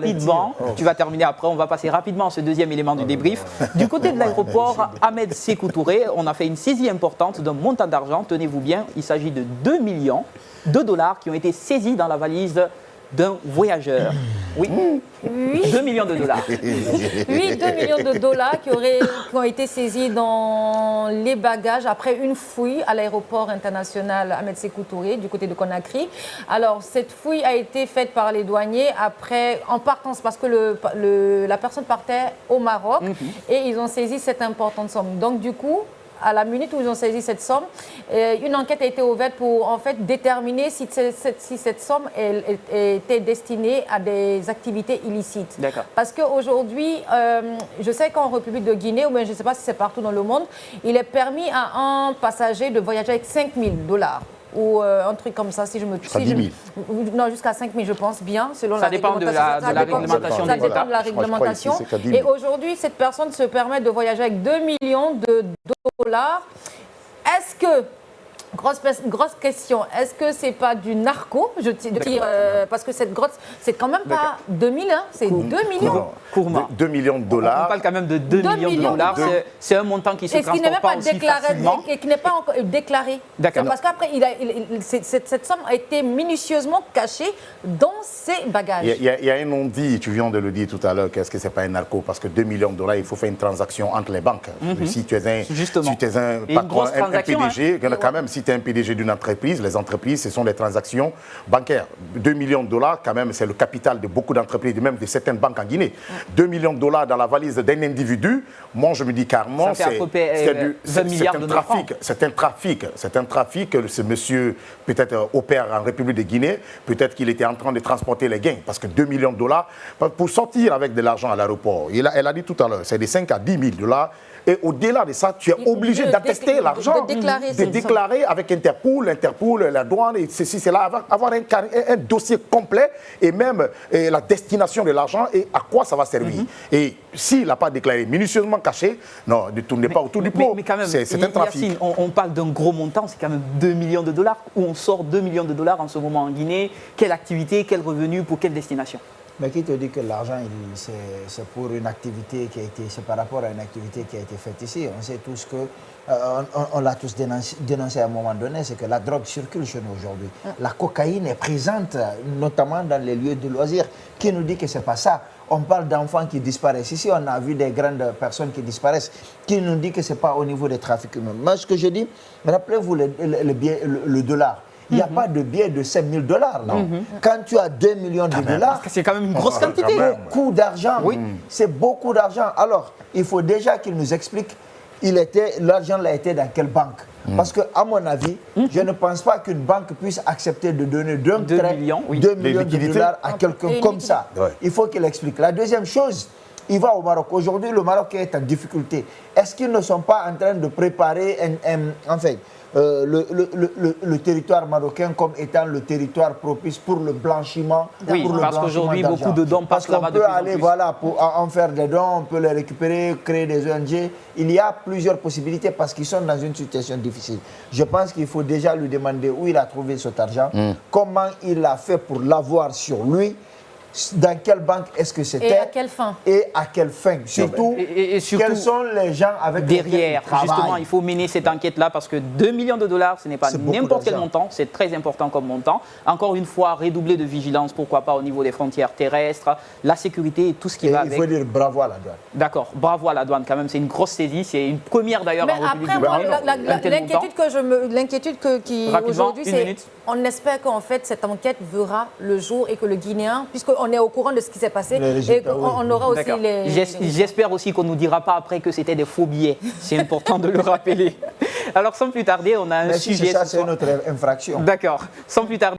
rapidement, tu vas terminer après, on va passer rapidement à ce deuxième élément du débrief. Du côté de l'aéroport Ahmed Sékou Touré, on a fait une saisie importante d'un montant d'argent, tenez-vous bien, il s'agit de 2 millions de dollars qui ont été saisis dans la valise d'un voyageur. Oui, 2 millions de dollars. Oui, 2 millions de dollars qui ont été saisis dans les bagages après une fouille à l'aéroport international Ahmed Sékou Touré du côté de Conakry. Alors, cette fouille a été faite par les douaniers après, en partance, parce que la personne partait au Maroc et ils ont saisi cette importante somme. Donc, du coup, à la minute où ils ont saisi cette somme, une enquête a été ouverte pour en fait déterminer si cette somme était destinée à des activités illicites. Parce qu'aujourd'hui, je sais qu'en République de Guinée, ou bien je ne sais pas si c'est partout dans le monde, il est permis à un passager de voyager avec 5 000 dollars. Ou un truc comme ça, si je me trompe. Non, jusqu'à 5 000, je pense bien, selon la réglementation. Ça dépend Ça dépend de la réglementation. Et aujourd'hui, cette personne se permet de voyager avec 2 millions de dollars. Est-ce que, grosse question, est-ce que c'est pas du narco? Parce que cette grosse, c'est quand même pas 2 000, hein, c'est 2 millions. 2 millions de dollars. On parle quand même de 2 millions de dollars. C'est un montant qui se transporte pas aussi facilement. Et qui n'est pas encore déclaré. D'accord. Parce qu'après, cette somme a été minutieusement cachée dans ses bagages. Il y a un non-dit, tu viens de le dire tout à l'heure, qu'est-ce que c'est pas un narco? Parce que 2 millions de dollars, il faut faire une transaction entre les banques. Si tu es un patron, un PDG, quand même, si tu es un PDG d'une entreprise, les entreprises, ce sont des transactions bancaires. 2 millions de dollars, quand même, c'est le capital de beaucoup d'entreprises, même de certaines banques en Guinée. 2 millions de dollars dans la valise d'un individu, moi je me dis carrément, c'est un trafic. C'est un trafic. Ce monsieur peut-être opère en République de Guinée, peut-être qu'il était en train de transporter les gains, parce que 2 millions de dollars, pour sortir avec de l'argent à l'aéroport, elle a dit tout à l'heure, c'est de 5 à 10 000 dollars. Et au-delà de ça, tu es obligé d'attester l'argent, de déclarer avec Interpol, la douane, et ceci, cela, avoir un dossier complet et même la destination de l'argent et à quoi ça va servir. Et s'il n'a pas déclaré, minutieusement caché, non, ne tournez pas autour du pot. Mais quand même, c'est un trafic. Yacine, on parle d'un gros montant, c'est quand même 2 millions de dollars. Où on sort 2 millions de dollars en ce moment en Guinée? Quelle activité, quel revenu, pour quelle destination? Mais qui te dit que l'argent, c'est pour une activité qui a été, c'est par rapport à une activité qui a été faite ici. On sait tous que, on l'a tous dénoncé à un moment donné, c'est que la drogue circule chez nous aujourd'hui. La cocaïne est présente, notamment dans les lieux de loisirs. Qui nous dit que c'est pas ça? On parle d'enfants qui disparaissent. Ici, on a vu des grandes personnes qui disparaissent. Qui nous dit que c'est pas au niveau des trafics humains? Moi, ce que je dis, rappelez-vous le dollar. Il n'y a pas de billet de 5 000 dollars. Quand tu as 2 millions de dollars, c'est quand même une grosse quantité. Beaucoup d'argent. C'est beaucoup d'argent. Alors, il faut déjà qu'il nous explique l'argent a été dans quelle banque. Parce qu'à mon avis, je ne pense pas qu'une banque puisse accepter de donner 2 millions de dollars à quelqu'un comme ça. Il faut qu'il explique. La deuxième chose, il va au Maroc. Aujourd'hui, le Maroc est en difficulté. Est-ce qu'ils ne sont pas en train de préparer le territoire marocain comme étant le territoire propice pour le blanchiment? Oui, parce qu'aujourd'hui, beaucoup de dons passent là-bas. On peut aller pour en faire des dons, on peut les récupérer, créer des ONG. Il y a plusieurs possibilités parce qu'ils sont dans une situation difficile. Je pense qu'il faut déjà lui demander où il a trouvé cet argent, comment il a fait pour l'avoir sur lui. Dans quelle banque est-ce que c'était? Et à quelle fin? Et à quelle fin? Surtout, quels sont les gens avec derrière? Justement, il faut mener cette enquête-là parce que 2 millions de dollars, ce n'est pas n'importe quel montant, c'est très important comme montant. Encore une fois, redoubler de vigilance, pourquoi pas au niveau des frontières terrestres, la sécurité et tout ce qui va avec. Il faut dire bravo à la douane. D'accord, bravo à la douane quand même, c'est une grosse saisie, c'est une première d'ailleurs en République du Maroc. L'inquiétude aujourd'hui, c'est on espère qu'en fait cette enquête verra le jour et que le Guinéen, puisqu'on est au courant de ce qui s'est passé, et qu'on aura aussi les... J'espère aussi qu'on ne nous dira pas après que c'était des faux billets. C'est important de le rappeler. Alors sans plus tarder, on a un sujet... Ça, c'est notre infraction. D'accord. Sans plus tarder...